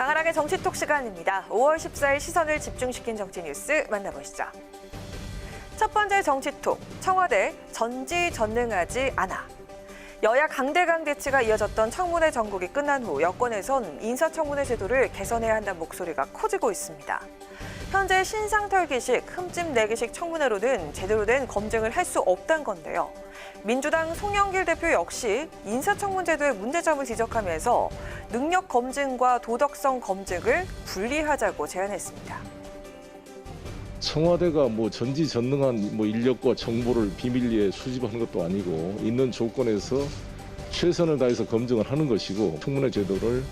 강하랑의 정치톡 시간입니다. 5월 14일 시선을 집중시킨 정치 뉴스 만나보시죠. 첫 번째 정치톡, 청와대 전지전능하지 않아. 여야 강대강 대치가 이어졌던 청문회 전국이 끝난 후 여권에선 인사청문회 제도를 개선해야 한다는 목소리가 커지고 있습니다. 현재 신상털기식, 흠집 내기식 청문회로는 제대로 된 검증을 할 수 없다는 건데요. 민주당 송영길 대표 역시 인사청문 제도의 문제점을 지적하면서 능력 검증과 도덕성 검증을 분리하자고 제안했습니다. 청와대가 전지전능한 인력과 정보를 비밀리에 수집하는 것도 아니고 있는 조건에서 최선을 다해서 검증을 하는 것이고 청문회 제도를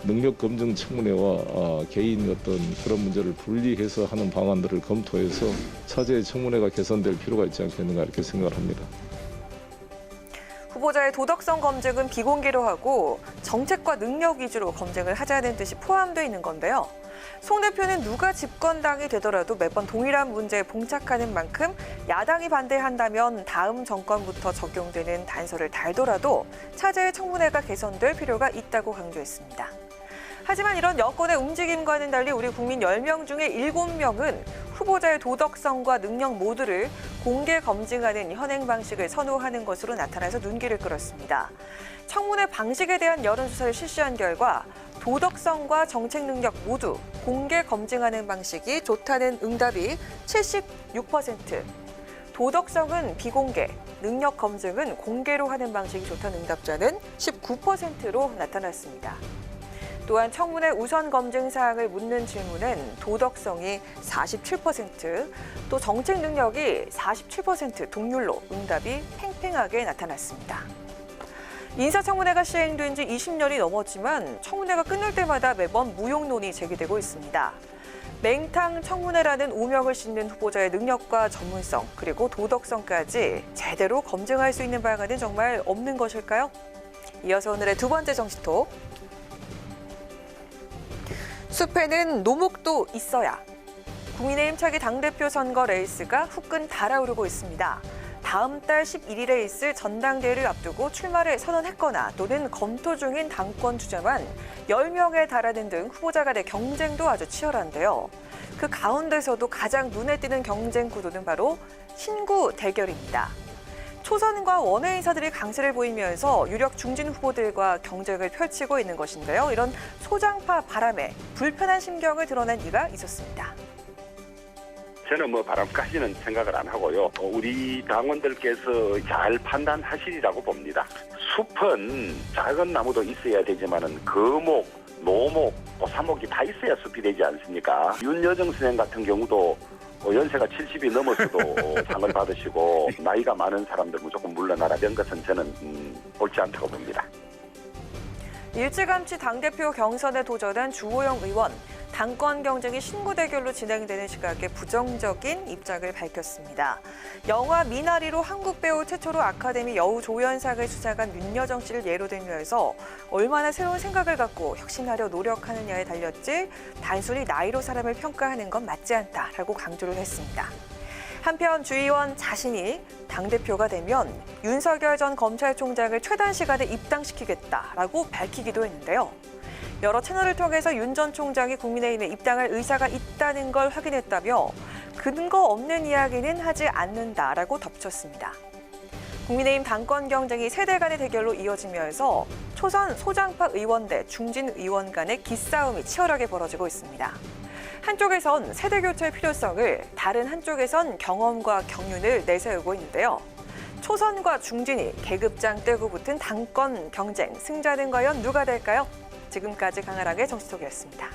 능력 검증 청문회와 개인 어떤 그런 문제를 분리해서 하는 방안들을 검토해서 차제의 청문회가 개선될 필요가 있지 않겠는가 이렇게 생각을 합니다. 후보자의 도덕성 검증은 비공개로 하고 정책과 능력 위주로 검증을 하자는 뜻이 포함되어 있는 건데요. 송 대표는 누가 집권당이 되더라도 매번 동일한 문제에 봉착하는 만큼 야당이 반대한다면 다음 정권부터 적용되는 단서를 달더라도 차제의 청문회가 개선될 필요가 있다고 강조했습니다. 하지만 이런 여권의 움직임과는 달리 우리 국민 10명 중에 7명은 후보자의 도덕성과 능력 모두를 공개 검증하는 현행 방식을 선호하는 것으로 나타나서 눈길을 끌었습니다. 청문회 방식에 대한 여론조사를 실시한 결과 도덕성과 정책 능력 모두 공개 검증하는 방식이 좋다는 응답이 76%, 도덕성은 비공개, 능력 검증은 공개로 하는 방식이 좋다는 응답자는 19%로 나타났습니다. 또한 청문회 우선 검증 사항을 묻는 질문엔 도덕성이 47%, 또 정책 능력이 47% 동률로 응답이 팽팽하게 나타났습니다. 인사청문회가 시행된 지 20년이 넘었지만 청문회가 끝날 때마다 매번 무용론이 제기되고 있습니다. 맹탕 청문회라는 오명을 싣는 후보자의 능력과 전문성, 그리고 도덕성까지 제대로 검증할 수 있는 방안은 정말 없는 것일까요? 이어서 오늘의 두 번째 정치톡. 숲에는 노목도 있어야. 국민의힘 차기 당대표 선거 레이스가 후끈 달아오르고 있습니다. 다음 달 11일에 있을 전당대회를 앞두고 출마를 선언했거나 또는 검토 중인 당권 주자만 10명에 달하는 등 후보자 간의 경쟁도 아주 치열한데요. 그 가운데서도 가장 눈에 띄는 경쟁 구도는 바로 신구 대결입니다. 초선과 원외 인사들이 강세를 보이면서 유력 중진 후보들과 경쟁을 펼치고 있는 것인데요. 이런 소장파 바람에 불편한 심경을 드러낸 이가 있었습니다. 저는 바람까지는 생각을 안 하고요. 우리 당원들께서 잘 판단하시리라고 봅니다. 숲은 작은 나무도 있어야 되지만은 거목, 노목, 오사목이 다 있어야 숲이 되지 않습니까? 윤여정 선생 같은 경우도 연세가 70이 넘어서도 상을 받으시고 나이가 많은 사람들 무조건 물러나라 이런 것은 저는 옳지 않다고 봅니다. 일찌감치 당대표 경선에 도전한 주호영 의원. 당권 경쟁이 신구 대결로 진행되는 시각에 부정적인 입장을 밝혔습니다. 영화 미나리로 한국 배우 최초로 아카데미 여우조연상을 수상한 윤여정 씨를 예로 들면서 얼마나 새로운 생각을 갖고 혁신하려 노력하느냐에 달렸지 단순히 나이로 사람을 평가하는 건 맞지 않다라고 강조를 했습니다. 한편 주 의원 자신이 당대표가 되면 윤석열 전 검찰총장을 최단 시간에 입당시키겠다라고 밝히기도 했는데요. 여러 채널을 통해서 윤 전 총장이 국민의힘에 입당할 의사가 있다는 걸 확인했다며 근거 없는 이야기는 하지 않는다라고 덧붙였습니다. 국민의힘 당권 경쟁이 세대 간의 대결로 이어지면서 초선 소장파 의원 대 중진 의원 간의 기싸움이 치열하게 벌어지고 있습니다. 한쪽에선 세대 교체의 필요성을, 다른 한쪽에선 경험과 경륜을 내세우고 있는데요. 초선과 중진이 계급장 떼고 붙은 당권 경쟁, 승자는 과연 누가 될까요? 지금까지 강하랑의 정치톡이었습니다.